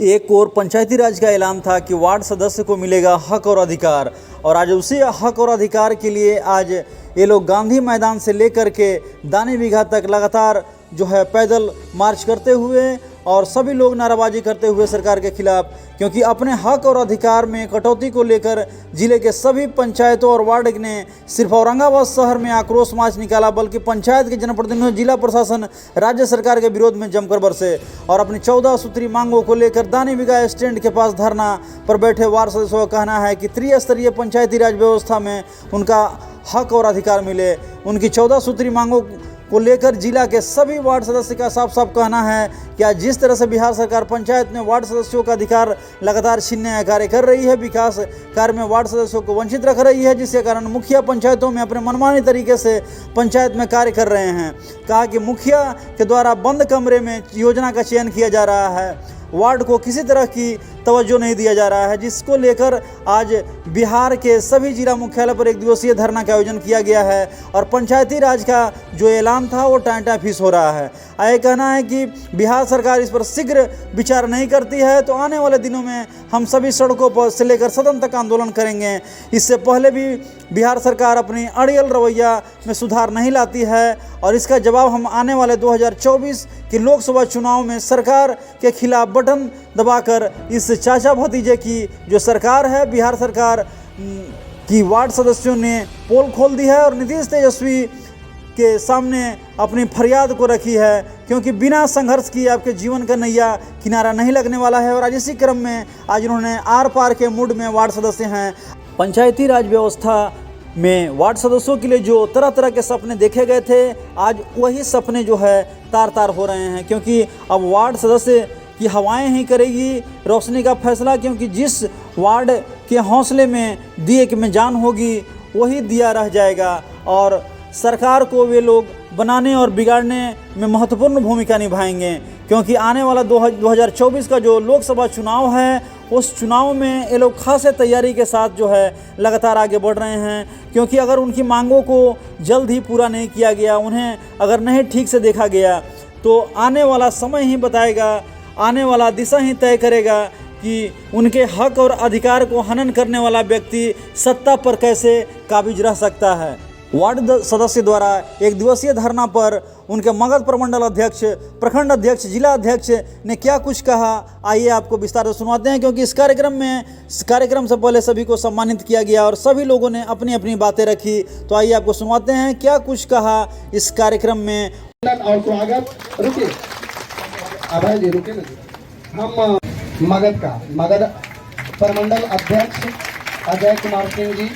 एक और पंचायती राज का ऐलान था कि वार्ड सदस्य को मिलेगा हक और अधिकार, और आज उसी हक और अधिकार के लिए आज ये लोग गांधी मैदान से लेकर के दानी बीघा तक लगातार जो है पैदल मार्च करते हुए और सभी लोग नाराबाजी करते हुए सरकार के खिलाफ, क्योंकि अपने हक और अधिकार में कटौती को लेकर जिले के सभी पंचायतों और वार्ड ने सिर्फ औरंगाबाद शहर में आक्रोश मार्च निकाला, बल्कि पंचायत के जनप्रतिनिधियों, जिला प्रशासन, राज्य सरकार के विरोध में जमकर बरसे और अपनी 14 सूत्री मांगों को लेकर दानी बीघा स्टैंड के पास धरना पर बैठे वार्ड सदस्यों का कहना है कि त्रिस्तरीय पंचायती राज व्यवस्था में उनका हक और अधिकार मिले। उनकी 14 सूत्री मांगों को लेकर जिला के सभी वार्ड सदस्य का साफ साफ कहना है कि आज जिस तरह से बिहार सरकार पंचायत में वार्ड सदस्यों का अधिकार लगातार छीनने का कार्य कर रही है, विकास कार्य में वार्ड सदस्यों को वंचित रख रही है, जिसके कारण मुखिया पंचायतों में अपने मनमानी तरीके से पंचायत में कार्य कर रहे हैं। कहा कि मुखिया के द्वारा बंद कमरे में योजना का चयन किया जा रहा है, वार्ड को किसी तरह की तवज्जो नहीं दिया जा रहा है, जिसको लेकर आज बिहार के सभी जिला मुख्यालय पर एक दिवसीय धरना का आयोजन किया गया है और पंचायती राज का जो ऐलान था वो टाँटा फीस हो रहा है। यह कहना है कि बिहार सरकार इस पर शीघ्र विचार नहीं करती है तो आने वाले दिनों में हम सभी सड़कों पर से लेकर सदन तक आंदोलन करेंगे। इससे पहले भी बिहार सरकार अपनी अड़ियल रवैया में सुधार नहीं लाती है और इसका जवाब हम आने वाले 2024 के लोकसभा चुनाव में सरकार के खिलाफ बटन दबाकर इस चाचा भतीजे की जो सरकार है, बिहार सरकार की वार्ड सदस्यों ने पोल खोल दी है और नीतीश तेजस्वी के सामने अपनी फरियाद को रखी है, क्योंकि बिना संघर्ष की आपके जीवन का नैया किनारा नहीं लगने वाला है। और आज इसी क्रम में आज उन्होंने आर पार के मूड में वार्ड सदस्य हैं। पंचायती राज व्यवस्था में वार्ड सदस्यों के लिए जो तरह तरह के सपने देखे गए थे, आज वही सपने जो है तार तार हो रहे हैं, क्योंकि अब वार्ड सदस्य की हवाएं ही करेगी रोशनी का फैसला, क्योंकि जिस वार्ड के हौसले में दिए कि में जान होगी वही दिया रह जाएगा और सरकार को वे लोग बनाने और बिगाड़ने में महत्वपूर्ण भूमिका निभाएंगे। क्योंकि आने वाला 2024 का जो लोकसभा चुनाव है, उस चुनाव में ये लोग खासे तैयारी के साथ जो है लगातार आगे बढ़ रहे हैं, क्योंकि अगर उनकी मांगों को जल्द ही पूरा नहीं किया गया, उन्हें अगर नहीं ठीक से देखा गया, तो आने वाला समय ही बताएगा, आने वाला दिशा ही तय करेगा कि उनके हक और अधिकार को हनन करने वाला व्यक्ति सत्ता पर कैसे काबिज रह सकता है। वार्ड सदस्य द्वारा एक दिवसीय धरना पर उनके मगध प्रमंडल अध्यक्ष, प्रखंड अध्यक्ष, जिला अध्यक्ष ने क्या कुछ कहा, आइए आपको विस्तार से सुनाते हैं, क्योंकि इस कार्यक्रम से पहले सभी को सम्मानित किया गया और सभी लोगों ने अपनी अपनी बातें रखी। तो आइए आपको सुनाते हैं क्या कुछ कहा इस कार्यक्रम में। और स्वागत, रुकिए अभय जी, रुकिए ना, हम मगध प्रमंडल अध्यक्ष अजय कुमार सिंह जी,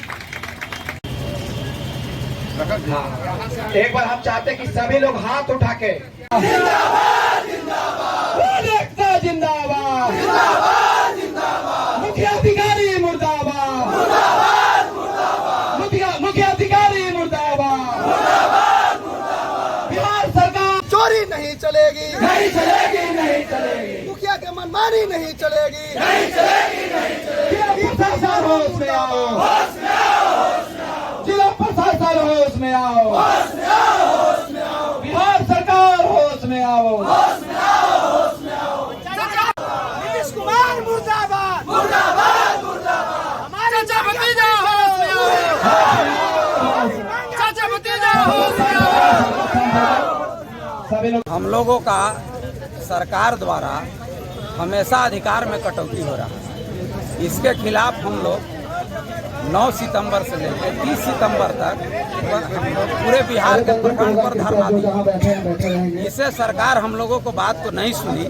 एक बार हम चाहते हैं कि सभी लोग हाथ उठा के जिंदाबाद जिंदाबाद जिंदाबाद जिंदाबाद जिंदाबाद, मुखिया अधिकारी मुर्दाबाद मुर्दाबाद मुर्दाबाद, मुखिया अधिकारी मुर्दाबाद मुर्दाबाद मुर्दाबाद। बिहार सरकार चोरी नहीं चलेगी, नहीं चलेगी, नहीं चलेगी, मुखिया के मनमानी नहीं चलेगी, नहीं चलेगी, नहीं चलेगी। प्रशासन होश में आओ, होश में आओ, होश में आओ, जिला प्रशासन होश में आओ, होश में आओ, होश में आओ, बिहार सरकार होश में आओ, होश में आओ, होश में आओ। नीतीश कुमार मुर्दाबाद मुर्दाबाद मुर्दाबाद, हमारे चाचा भतीजा होश में आओ, चाचा भतीजा होश में आओ। सभी लोग, हम लोगों का सरकार द्वारा हमेशा अधिकार में कटौती हो रहा है, इसके खिलाफ हम लोग 9 सितंबर से लेकर 30 सितंबर तक पूरे बिहार के प्रखंड पर धरना दिया। इससे सरकार हम लोगों को बात को नहीं सुनी,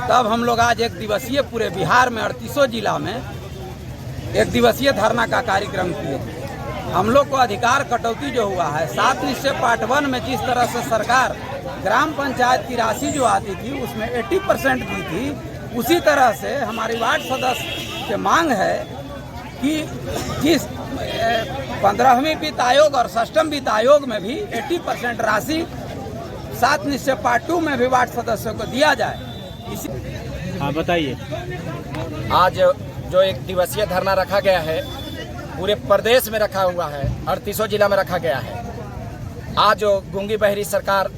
तब हम लोग आज एक दिवसीय पूरे बिहार में 38 जिला में एक दिवसीय धरना का कार्यक्रम किए। हम लोग को अधिकार कटौती जो हुआ है, 7 निश्चय पार्ट 1 में जिस तरह से सरकार ग्राम पंचायत की राशि जो आती थी उसमें 80% दी थी, उसी तरह से हमारी वार्ड सदस्य की मांग है कि जिस 15वीं वित्त आयोग और 6वीं वित्त आयोग में भी 80% राशि 7 निश्चय पार्ट 2 में भी वार्ड सदस्यों को दिया जाए। हाँ बताइए। आज जो एक दिवसीय धरना रखा गया है, पूरे प्रदेश में रखा हुआ है, 38 जिला में रखा गया है। आज जो गूंगी बहरी सरकार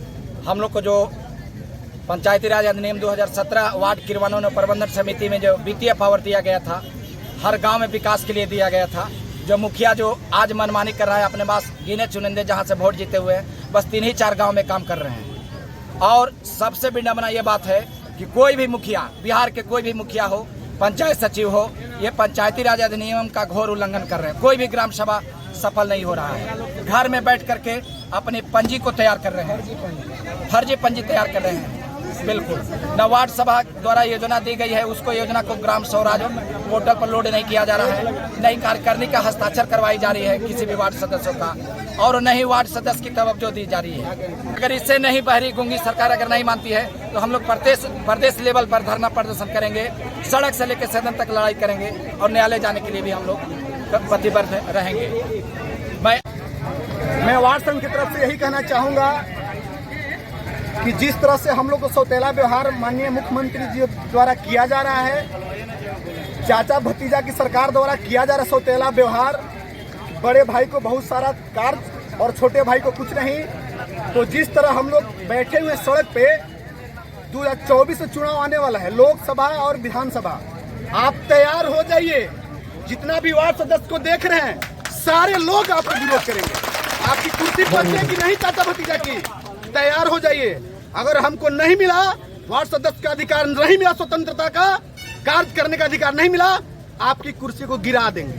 हम लोग को जो पंचायती राज अधिनियम 2017 वार्ड क्रियान्वयन प्रबंधन समिति में जो वित्तीय पावर दिया गया था, हर गांव में विकास के लिए दिया गया था। जो मुखिया जो आज मनमानी कर रहा है, अपने पास गिने चुनिंदे जहां से वोट जीते हुए हैं, बस 3 ही 4 गांव में काम कर रहे हैं। और सबसे विडंबना ये बात है कि कोई भी मुखिया, बिहार के कोई भी मुखिया हो, पंचायत सचिव हो, ये पंचायती राज अधिनियम का घोर उल्लंघन कर रहे हैं। कोई भी ग्राम सभा सफल नहीं हो रहा है। घर में बैठ करके अपनी पंजी को तैयार कर रहे हैं, फर्जी पंजी तैयार कर रहे हैं। बिल्कुल न वार्ड सभा द्वारा योजना दी गई है, उसको योजना को ग्राम स्वराज पोर्टल पर लोड नहीं किया जा रहा है। नहीं कार्यकारिणी का हस्ताक्षर करवाई जा रही है किसी भी वार्ड सदस्यों का, और नहीं वार्ड सदस्य की तवज्जो दी जा रही है। अगर इससे नहीं बहरी गूंगी सरकार अगर नहीं मानती है तो हम लोग प्रदेश लेवल पर धरना प्रदर्शन करेंगे, सड़क से लेकर सदन तक लड़ाई करेंगे और न्यायालय जाने के लिए भी हम लोग प्रतिबद्ध रहेंगे। मैं वार्ड संघ की तरफ से यही कहना चाहूँगा कि जिस तरह से हम लोग को सौतेला व्यवहार माननीय मुख्यमंत्री जी द्वारा किया जा रहा है, चाचा भतीजा की सरकार द्वारा किया जा रहा है सौतेला व्यवहार, बड़े भाई को बहुत सारा कार्य और छोटे भाई को कुछ नहीं, तो जिस तरह हम लोग बैठे हुए सड़क पे 2024 में चुनाव आने वाला है, लोकसभा और विधानसभा, आप तैयार हो जाइए। जितना भी वार्ड सदस्य को देख रहे हैं, सारे लोग आपको विरोध करेंगे। आपकी कुर्सी बचेगी नहीं चाचा भतीजा की, तैयार हो जाइए। अगर हमको नहीं मिला वार्ड सदस्य का अधिकार, नहीं मिला स्वतंत्रता का कार्य करने का अधिकार नहीं मिला, आपकी कुर्सी को गिरा देंगे।